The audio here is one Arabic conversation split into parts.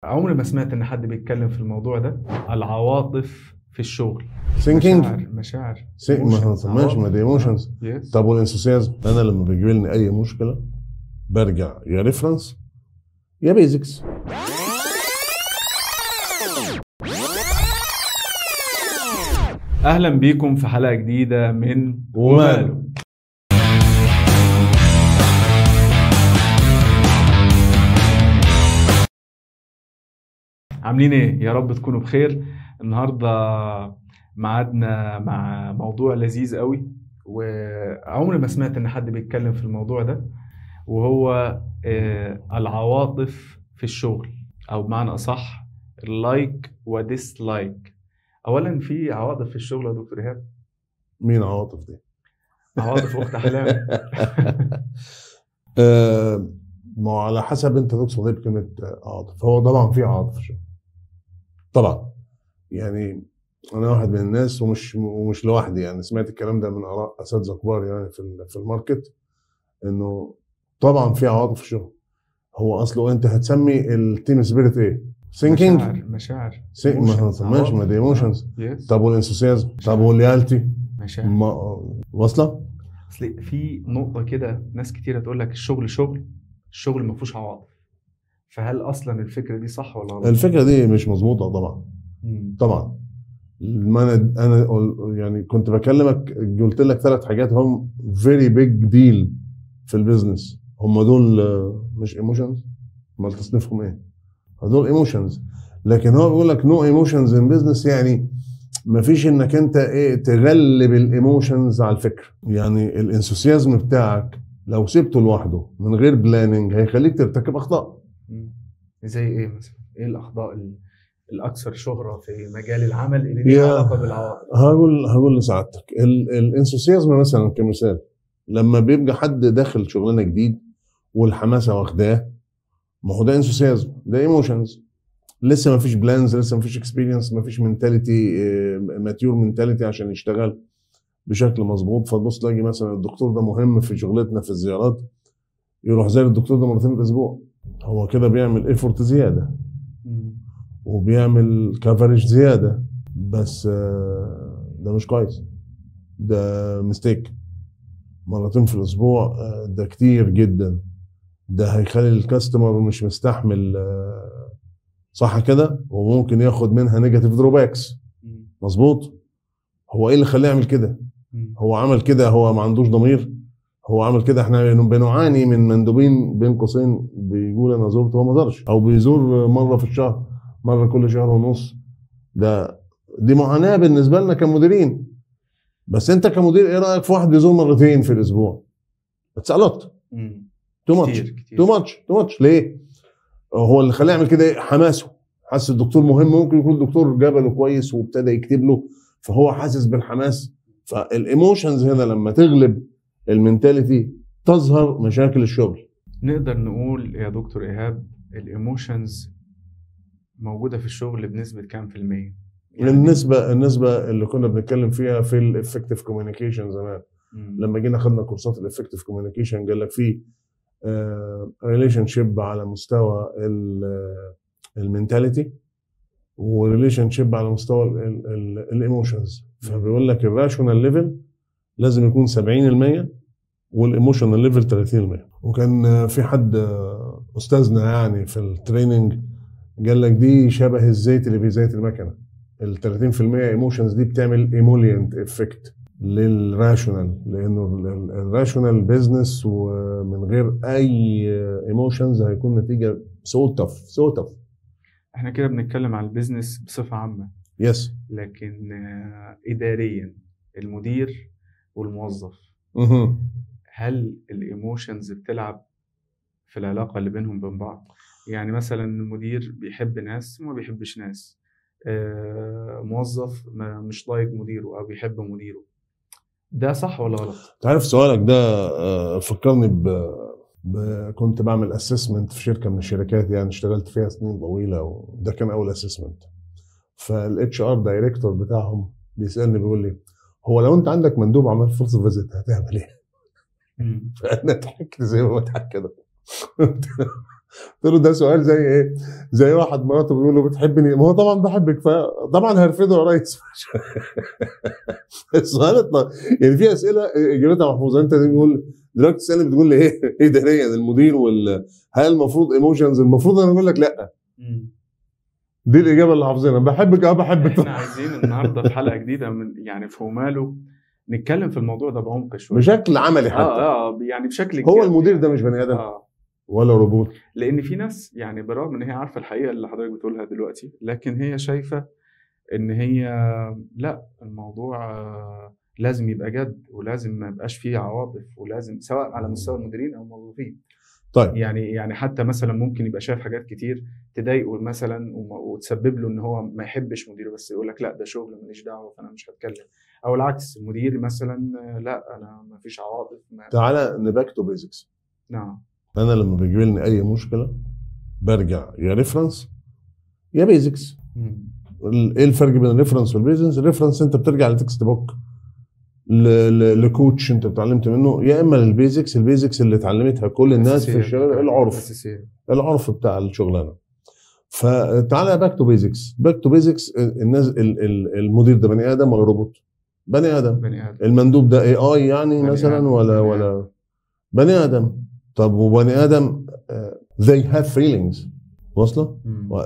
عمري ما سمعت ان حد بيتكلم في الموضوع ده. العواطف في الشغل. ثينكينج مشاعر ماشي، ما دي ايموشنز. يس. طب والانثوسيازم، انا لما بيجيلي اي مشكله برجع يا ريفرنس يا بيزكس. اهلا بيكم في حلقة جديدة من وماله. عاملين ايه؟ يا رب تكونوا بخير. النهاردة معادنا مع موضوع لذيذ قوي، وعمري ما سمعت ان حد بيتكلم في الموضوع ده، وهو العواطف في الشغل، او بمعنى اصح اللايك وديسلايك. اولا، في عواطف في الشغل يا دكتور ايهاب؟ مين عواطف دي؟ عواطف اخت احلام. ما هو على حسب انت تقصد ايه بكلمه عاطف. هو طبعا في عاطف شو. طبعا يعني انا واحد من الناس ومش لوحدي، يعني سمعت الكلام ده من اراء اساتذه كبار يعني في الماركت، انه طبعا في عواطف في الشغل. هو اصله انت هتسمي التيم سبيريت ايه؟ ثينكينج مشاعر ماشي، ما دي ايموشنز. يس. طب والانثوسيازم، طب والليالتي مشاعر. واصله. اصل في نقطة كده، ناس كتيرة تقول لك الشغل شغل، الشغل ما فيهوش عواطف. فهل اصلا الفكرة دي صح ولا غلط؟ الفكره دي مش مظبوطه طبعا. مم. طبعا ما انا يعني كنت بكلمك، قلت لك 3 حاجات هم فيري بيج ديل في البيزنس. هم دول مش ايموشنز. امال تصنيفهم ايه؟ هدول ايموشنز. لكن هو بيقول لك نو ايموشنز ان بيزنس، يعني ما فيش انك انت ايه تغلب الايموشنز على الفكر. يعني الانثوسيازم بتاعك لو سبته لوحده من غير بلاننج هيخليك ترتكب اخطاء. زي ايه مثلا؟ ايه الاخطاء الاكثر شهرة في مجال العمل اللي ليها علاقة بالعواطف؟ هقول لسعادتك الانثوسيازم مثلا كمثال. لما بيبقى حد داخل شغلانه جديد والحماسه واخداه، ما هو ده انثوسيازم، ده ايموشنز. لسه ما فيش بلانز، لسه ما فيش اكسبيرينس، ما فيش منتاليتي، ماتيور منتاليتي عشان يشتغل بشكل مظبوط. فتبص تلاقي مثلا الدكتور ده مهم في شغلتنا في الزيارات، يروح زي الدكتور ده مرتين في الاسبوع. هو كده بيعمل ايفورت زياده وبيعمل كفرج زياده، بس ده مش كويس، ده مستيك. مرتين في الاسبوع ده كتير جدا، ده هيخلي الكاستمر مش مستحمل، صح كده، وممكن ياخد منها نيجاتيف دروباكس. مظبوط. هو ايه اللي خليه يعمل كده؟ هو عمل كده، هو ما عندوش ضمير. هو عمل كده، احنا بنعاني من مندوبين بين قوسين بيقول انا زرت وهو ما زارش، او بيزور مره في الشهر، مره كل شهر ونص. دي معاناه بالنسبه لنا كمديرين. بس انت كمدير ايه رايك في واحد بيزور مرتين في الاسبوع؟ اتس الوت. تو ماتش. ليه؟ هو اللي خلاه يعمل كده ايه؟ حماسه. حاسس الدكتور مهم، ممكن يكون الدكتور جبله كويس وابتدى يكتب له، فهو حاسس بالحماس. فالايموشنز هنا لما تغلب المينتاليتي تظهر مشاكل الشغل. نقدر نقول يا دكتور ايهاب الايموشنز موجودة في الشغل بنسبة كام في المية؟ يعني النسبة اللي كنا بنتكلم فيها في الافكتيف كوميونيكيشن زمان. لما جينا خدنا كورسات الافكتيف كوميونيكيشن قال لك في ريليشن شيب على مستوى المينتاليتي، وريليشن شيب على مستوى الايموشنز. فبيقول لك الراشونال ليفل لازم يكون 70% والايموشنال ليفل 30%. وكان في حد استاذنا يعني في التريننج قال لك دي شبه الزيت اللي بيزيت المكنه. ال 30% ايموشنز دي بتعمل ايمولينت افكت للراشونال، لانه الراشونال بيزنس ومن غير اي ايموشنز هيكون نتيجه سو تف. احنا كده بنتكلم على البيزنس بصفة عامة. يس. لكن اداريا المدير والموظف، هل الايموشنز بتلعب في العلاقة اللي بينهم وبين بعض؟ يعني مثلا المدير بيحب ناس وما بيحبش ناس، موظف مش طايق مديره او بيحب مديره، ده صح ولا غلط؟ تعرف سؤالك ده فكرني كنت بعمل اسسمنت في شركه من الشركات، يعني اشتغلت فيها سنين طويله، وده كان اول اسسمنت. فالاتش ار دايركتور بتاعهم بيسالني بيقول لي هو لو انت عندك مندوب عمل فرص فيزيت هتعمل ايه؟ فانا ضحكت زي ما بضحك كده. قلت له ده سؤال زي ايه؟ زي واحد مراته بيقول له بتحبني؟ ما هو طبعا بحبك، فطبعا هرفضه يا ريس. السؤال يعني في اسئله اجابتها محفوظه. انت بيقول دلوقتي تسالني بتقول لي ايه اداريا المدير هل المفروض ايموشنز؟ المفروض انا اقول لك لا. دي الاجابه اللي حافظينها. بحبك بحبك. احنا عايزين النهارده في حلقه جديده من يعني في وماله نتكلم في الموضوع ده بعمق شويه بشكل عملي حتى. يعني بشكل هو كامل. المدير ده مش بني ادم ولا روبوت. لان في ناس يعني بالرغم ان هي عارفه الحقيقه اللي حضرتك بتقولها دلوقتي، لكن هي شايفه ان هي لا، الموضوع لازم يبقى جد، ولازم ما يبقاش فيه عواطف، ولازم سواء على مستوى المديرين او الموظفين. طيب يعني حتى مثلا ممكن يبقى شايف حاجات كتير تضايقه مثلا وتسبب له ان هو ما يحبش مديره، بس يقول لك لا ده شغل ماليش دعوه فانا مش هتكلم. او العكس، المدير مثلا لا انا ما فيش عواطف. تعالى نباك تو بيزكس. نعم. انا لما بيجي لي اي مشكله برجع يا ريفرنس يا بيزكس. ايه الفرق بين الريفرنس والبيزنس؟ الريفرنس انت بترجع لتكست بوك، لكوتش انت اتعلمت منه، يا اما للبيزكس. البيزكس اللي اتعلمتها كل الناس في الشغل، العرف بتاع الشغلانه. فتعالى باك تو بيزكس. باك تو بيزكس. الناس المدير ده بني ادم ولا روبوت؟ بني ادم. المندوب ده اي يعني مثلا ولا بني ادم. طب وبني ادم they have feelings واصله؟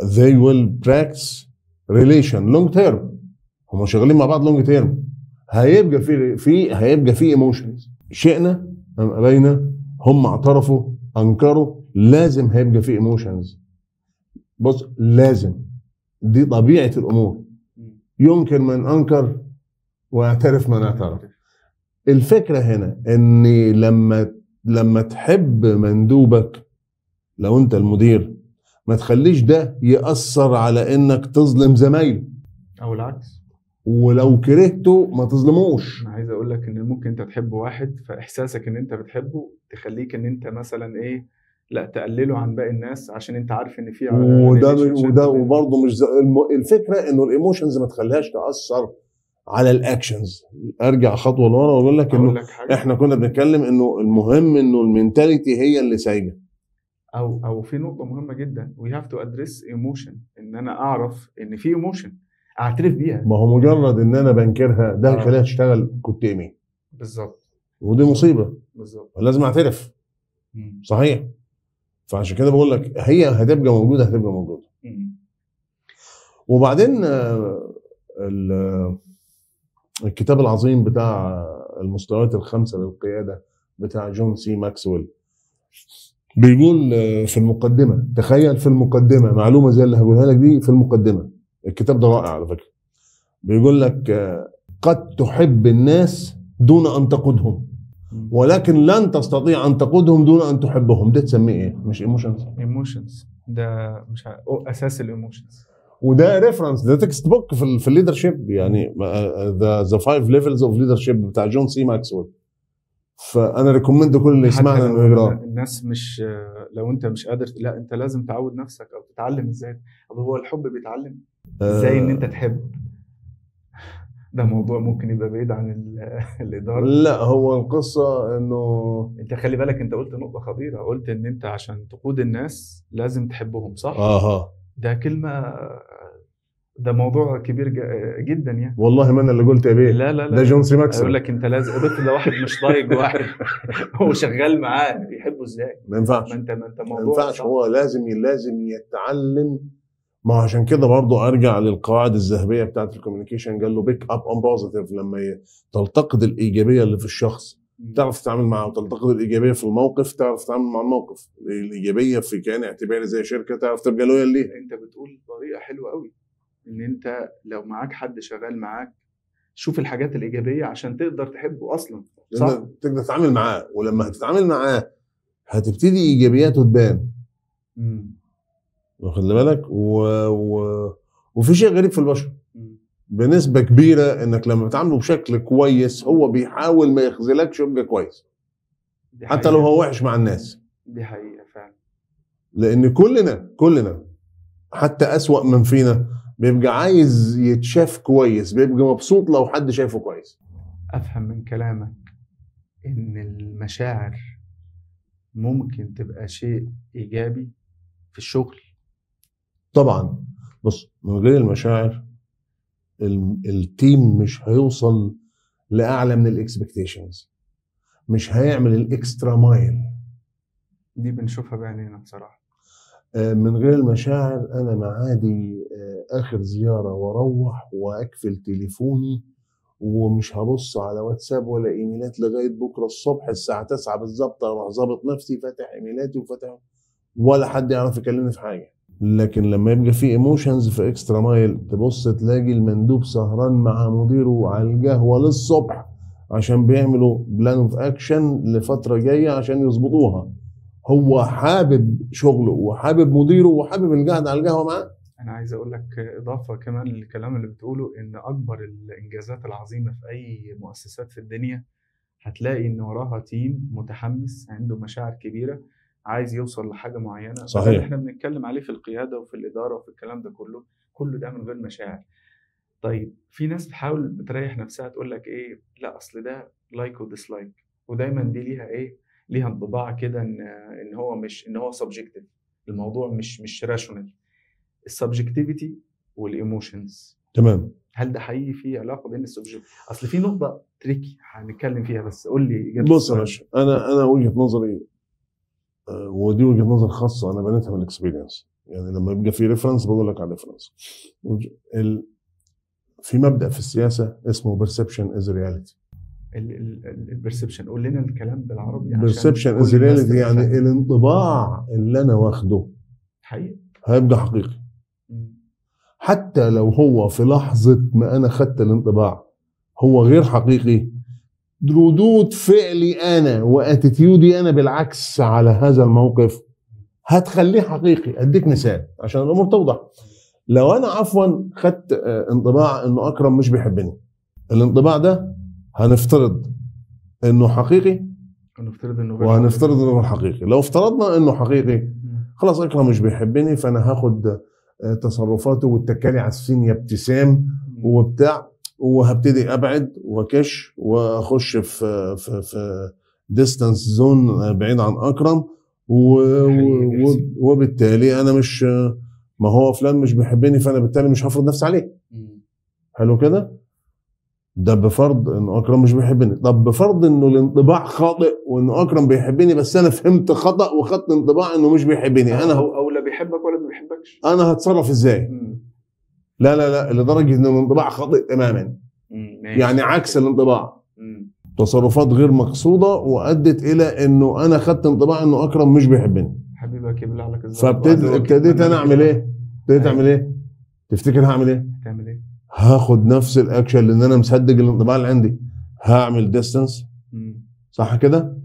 they will practice relation long term. هم شغالين مع بعض long term. هيبقى في ايموشنز، شئنا ام ابينا، هم اعترفوا انكروا، لازم هيبقى في ايموشنز. بص لازم، دي طبيعه الامور. يمكن من انكر واعترف من اعترف. الفكره هنا ان لما تحب مندوبك، لو انت المدير، ما تخليش ده يأثر على انك تظلم زمايله او العكس. ولو كرهته ما تظلموش. انا عايز اقول لك ان ممكن انت تحب واحد، فاحساسك ان انت بتحبه تخليك ان انت مثلا ايه، لا تقلله عن باقي الناس عشان انت عارف ان في وده وبرضه مش الفكره انه الايموشنز ما تخليهاش تاثر على الاكشنز. ارجع خطوه لورا واقول لك انه احنا كنا بنتكلم انه المهم انه المينتاليتي هي اللي سايجه. او في نقطه مهمه جدا، we have to address emotion، ان انا اعرف ان في emotion اعترف بيها. ما هو مجرد ان انا بنكرها ده هيخليها تشتغل كتيمي. بالظبط. ودي مصيبه. بالظبط. لازم اعترف. صحيح. فعشان كده بقول لك هي هتبقى موجوده. وبعدين الكتاب العظيم بتاع المستويات الخمسه للقياده بتاع جون سي ماكسويل بيقول في المقدمه، تخيل في المقدمه معلومه زي اللي هقولها لك دي في المقدمه. الكتاب ده رائع على فكره. بيقول لك قد تحب الناس دون ان تقودهم، ولكن لن تستطيع ان تقودهم دون ان تحبهم. ده تسميه ايه؟ مش ايموشنز. ده مش اساس الايموشنز. وده ريفرنس، ده تكست بوك في الليدرشيب، يعني ذا 5 ليفلز اوف ليدرشيب بتاع جون سي ماكسويل. فانا ريكومند كل اللي يسمعنا انه يقراه. الناس مش، لو انت مش قادر، لا انت لازم تعود نفسك او تتعلم ازاي. طب هو الحب بيتعلم ازاي ان انت تحب؟ ده موضوع ممكن يبقى بعيد عن الاداره. لا هو القصه انه انت خلي بالك، انت قلت نقطه خطيره، قلت ان انت عشان تقود الناس لازم تحبهم، صح؟ ده كلمه، ده موضوع كبير جدا يعني. والله ما انا اللي قلت يا بيه. لا ده جون سي ماكسويل. يقول لك انت لازم افرض ده واحد مش طايق واحد هو شغال معاه، يحبه ازاي؟ ما ينفعش. ما انت موضوع ما ينفعش. هو لازم يتعلم. ما عشان كده برضه ارجع للقواعد الذهبيه بتاعت الكوميونيكيشن. قال له بيك اب اون بوزيتيف. لما تلتقط الايجابيه اللي في الشخص تعرف تتعامل معه، وتلتقط الايجابيه في الموقف تعرف تتعامل مع الموقف. الايجابيه في كيان اعتباري زي شركه تعرف تبقى لويال ليها. انت بتقول طريقه حلوه قوي، ان انت لو معاك حد شغال معاك شوف الحاجات الايجابيه عشان تقدر تحبه اصلا، صح؟ تقدر تتعامل معاه، ولما هتتعامل معاه هتبتدي ايجابياته تبان. واخد بالك؟ وفي شيء غريب في البشر بنسبه كبيره، انك لما بتعامله بشكل كويس هو بيحاول ما يخذلكش يبقى كويس، حتى لو هو وحش مع الناس. دي حقيقه فعلا. لان كلنا حتى اسوأ من فينا بيبقى عايز يتشاف كويس، بيبقى مبسوط لو حد شايفه كويس. افهم من كلامك ان المشاعر ممكن تبقى شيء ايجابي في الشغل؟ طبعا. بص، من غير المشاعر التيم مش هيوصل لاعلى من الاكسبكتيشنز، مش هيعمل الاكسترا مايل. دي بنشوفها بعينينا بصراحه. من غير المشاعر انا معادي اخر زياره واروح واقفل تليفوني ومش هبص على واتساب ولا ايميلات لغايه بكره الصبح الساعه 9 بالظبط، اروح ظابط نفسي فاتح ايميلاتي وفاتح، ولا حد يعرف يكلمني في حاجه. لكن لما يبقى في ايموشنز في اكسترا مايل، تبص تلاقي المندوب سهران مع مديره على القهوه للصبح عشان بيعملوا بلان اوف اكشن لفتره جايه عشان يظبطوها. هو حابب شغله وحابب مديره وحابب القعده على القهوه معاه. انا عايز اقول لك اضافه كمان للكلام اللي بتقوله، ان اكبر الانجازات العظيمه في اي مؤسسات في الدنيا هتلاقي ان وراها تيم متحمس عنده مشاعر كبيره عايز يوصل لحاجه معينه. صحيح. ده اللي احنا بنتكلم عليه في القياده وفي الاداره وفي الكلام ده كله ده من غير مشاعر. طيب في ناس بتحاول بتريح نفسها تقول لك ايه، لا اصل ده لايك وديسلايك، ودايما دي ليها ايه، ليها انطباع كده ان هو مش ان هو سبجكتيف، الموضوع مش راشونال. السبجكتيفيتي والايموشنز، تمام. هل ده حقيقي في علاقه بين السبجكت؟ اصل في نقطه تريكي هنتكلم فيها، بس قول لي اجابه بص يا السؤال. باشا، انا وجهه نظري، ودي وجهه نظر خاصه انا بنيتها من الاكسبيرينس. يعني لما يبقى في ريفرنس بقول لك على ريفرنس. في مبدا في السياسه اسمه perception is reality. البرسبشن، قول لنا الكلام بالعربي عشان perception is كل الناس reality تبقى يعني فاهمة. الانطباع اللي انا واخده حقيقي. هيبقى حقيقي، حتى لو هو في لحظه ما انا خدت الانطباع هو غير حقيقي. ردود فعلي انا واتيتيودي انا بالعكس على هذا الموقف هتخليه حقيقي. اديك مثال عشان الامور توضح. لو انا عفوا خدت انطباع انه اكرم مش بيحبني، الانطباع ده هنفترض انه حقيقي هنفترض انه غير وهنفترض انه غير حقيقي. لو افترضنا انه حقيقي خلاص اكرم مش بيحبني، فانا هاخد تصرفاته والتكالي على السين يا ابتسام وبتاع، وهبتدي ابعد واكش واخش في ديستانس زون بعيد عن اكرم وبالتالي انا مش، ما هو فلان مش بيحبني فانا بالتالي مش هفرض نفسي عليه. حلو كده؟ ده بفرض انه اكرم مش بيحبني. طب بفرض انه الانطباع خاطئ وانه اكرم بيحبني بس انا فهمت خطأ وخدت انطباع انه مش بيحبني، انا او لا بيحبك ولا ما بيحبكش، انا هتصرف ازاي؟ لا لدرجه ان الانطباع خاطئ تماما، يعني عكس الانطباع، تصرفات غير مقصوده وادت الى انه انا خدت انطباع انه اكرم مش بيحبني. حبيبك يبلع لك الزلط. فابتديت انا اعمل ايه؟ ابتديت اعمل ايه؟ تفتكر هعمل ايه؟ هتعمل ايه؟ هاخد نفس الاكشن لان انا مصدق الانطباع اللي عندي. هعمل ديستانس، صح كده؟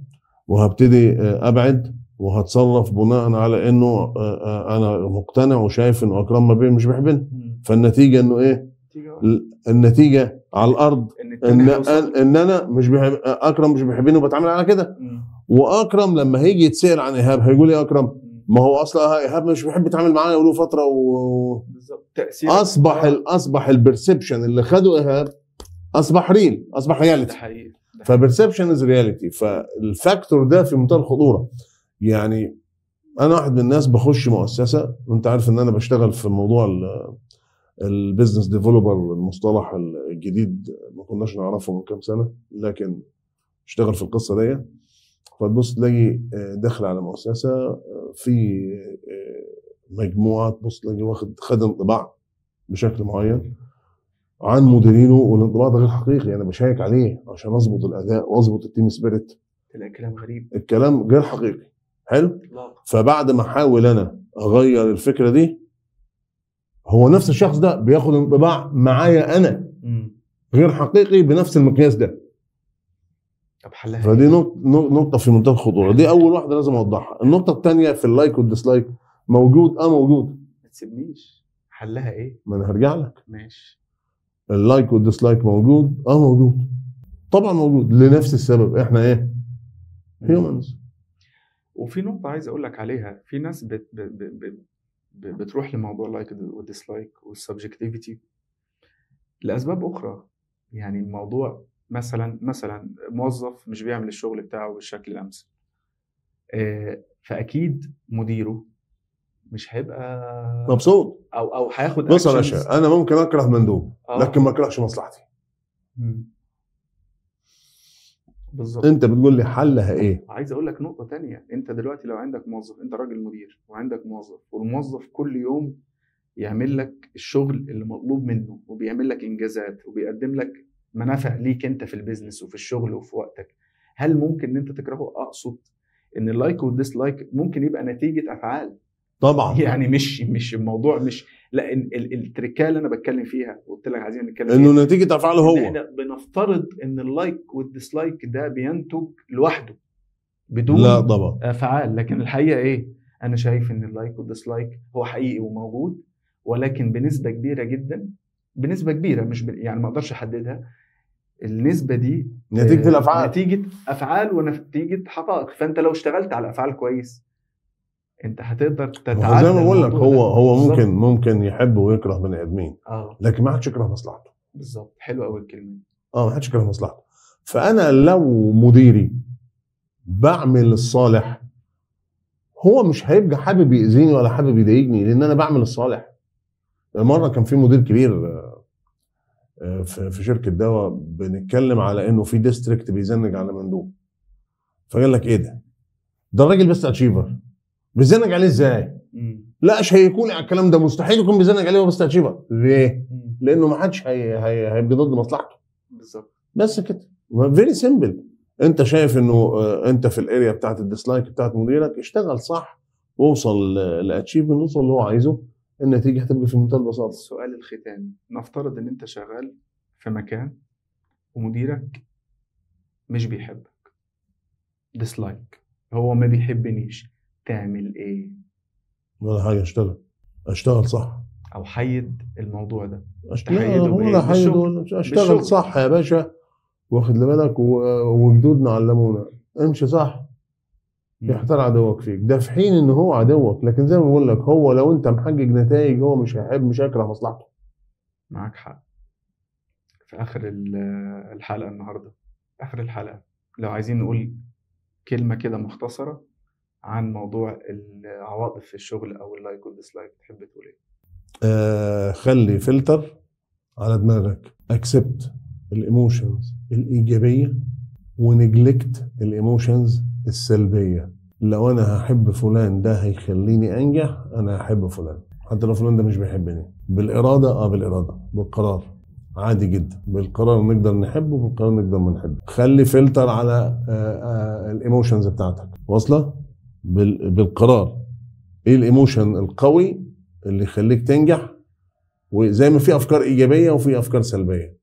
وهبتدي ابعد وهتصرف بناء على انه انا مقتنع وشايف انه اكرم مش بيحبني. فالنتيجه انه ايه؟ النتيجه على الارض ان انا مش بحب اكرم، مش بيحبني وبتعامل على كده. واكرم لما هيجي يتسال عن ايهاب هيقول ايه اكرم؟ ما هو اصلا ايهاب مش بيحب يتعامل معايا وله فتره بالظبط. تاثير اصبح البرسبشن اللي خده ايهاب اصبح رياليتي. ده حقيقي. فبرسبشن از رياليتي. فالفاكتور ده في منتهى الخطوره. يعني انا واحد من الناس بخش مؤسسه، وانت عارف ان انا بشتغل في موضوع البيزنس ديفلوبر، المصطلح الجديد ما كناش نعرفه من كام سنه، لكن اشتغل في القصه دي. فتبص تلاقي داخل على مؤسسه في مجموعه، تبص تلاقي خد انطباع بشكل معين عن مديرينه، والانطباع ده غير حقيقي. انا بشيك عليه عشان اظبط الاداء واظبط التيم سبيريت، تلاقي كلام غريب، الكلام غير حقيقي. حلو. فبعد ما احاول انا اغير الفكره دي، هو نفس الشخص ده بياخد انطباع معايا انا غير حقيقي بنفس المقياس ده. طب حلها فدي نقطه في منتهى الخطوره. دي اول واحده لازم اوضحها. النقطه الثانيه في اللايك والديسلايك، موجود موجود، ما تسيبنيش. حلها ايه؟ ما انا هرجع لك. ماشي. اللايك والديسلايك موجود موجود طبعا، موجود لنفس السبب. احنا ايه؟ هيومنز. وفي نقطه عايز اقول لك عليها، في ناس بتروح لموضوع اللايك والديسلايك والسبجكتيفيتي لاسباب اخرى. يعني الموضوع مثلا موظف مش بيعمل الشغل بتاعه بالشكل الامثل، فاكيد مديره مش هيبقى مبسوط. او هياخد بص يا actions. باشا، انا ممكن اكره مندوب لكن ما اكرهش مصلحتي. بالظبط. انت بتقول لي حلها ايه؟ عايز اقول لك نقطه تانية. انت دلوقتي لو عندك موظف، انت راجل مدير وعندك موظف، والموظف كل يوم يعمل لك الشغل اللي مطلوب منه وبيعمل لك انجازات وبيقدم لك منافع ليك انت في البيزنس وفي الشغل وفي وقتك، هل ممكن ان انت تكرهه؟ اقصد ان اللايك والديسلايك ممكن يبقى نتيجه افعال. طبعا. يعني مش الموضوع مش لا التركه اللي انا بتكلم فيها قلت لك عايزين نتكلم انه نتيجه افعاله هو. احنا بنفترض ان اللايك والديسلايك ده بينتج لوحده بدون لا طبعا افعال، لكن الحقيقه ايه؟ انا شايف ان اللايك والديسلايك هو حقيقي وموجود، ولكن بنسبه كبيره جدا، بنسبه كبيره مش يعني ما اقدرش احددها النسبه دي، نتيجه الافعال، نتيجه افعال ونتيجه حقائق. فانت لو اشتغلت على افعال كويس انت هتقدر تتعدى. زي ما بقول لك، هو بالزبط. ممكن يحب ويكره بني ادمين، لكن ما حدش يكره مصلحته. بالظبط. حلو قوي الكلمه. ما حدش يكره مصلحته. فانا لو مديري بعمل الصالح، هو مش هيبقى حابب يأذيني ولا حابب يضايقني، لان انا بعمل الصالح. مره كان في مدير كبير في شركه دواء، بنتكلم على انه في ديستريكت بيزنج على مندوب، فقال لك ايه ده الراجل بس اتشيفر، بيزنج عليه ازاي؟ لا هيكون على الكلام ده، مستحيل يكون بيزنج عليه بس اتشيفر. ليه؟ لانه ما حدش هيبقى ضد مصلحته. بالظبط. بس كده، فيري سيمبل. انت شايف انه انت في الاريا بتاعت الديسلايك بتاعت مديرك، اشتغل صح ووصل لاتشيفمنت، وصل اللي هو عايزه، النتيجه هتبقى في منتهى البساطه. السؤال الختامي، نفترض ان انت شغال في مكان ومديرك مش بيحبك، ديسلايك، هو ما بيحبنيش، تعمل ايه؟ ولا حاجه، اشتغل صح، او حيد الموضوع ده. اشتغل صح يا باشا، واخد بالك، وجدودنا علمونا امشي صح، يحتار عدوك فيك، ده في حين ان هو عدوك. لكن زي ما بقول لك، هو لو انت محقق نتائج هو مش هيكره مصلحته. معاك حق. في اخر الحلقه النهارده، اخر الحلقه، لو عايزين نقول كلمه كده مختصره عن موضوع العواطف في الشغل او اللايك والديسلايك، تحب تقول ايه؟ خلي فلتر على دماغك، اكسبت الايموشنز الايجابيه ونجلكت الايموشنز السلبيه. لو انا هحب فلان ده هيخليني انجح، انا هحب فلان حتى لو فلان ده مش بيحبني. بالاراده، بالاراده، بالقرار، عادي جدا. بالقرار نقدر نحبه، بالقرار نقدر ما نحبه. خلي فلتر على الايموشنز بتاعتك، واصله؟ بالقرار ايه الايموشن القوي اللي يخليك تنجح، وزي ما في افكار ايجابيه وفي افكار سلبيه.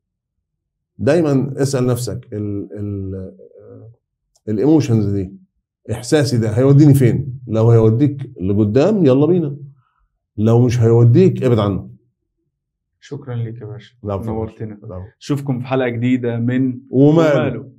دايما اسال نفسك الايموشنز دي، احساسي ده هيوديني فين؟ لو هيوديك لقدام يلا بينا، لو مش هيوديك ابعد عنه. شكرا لك يا باشا، نورتنا. اشوفكم في حلقه جديده من وماله.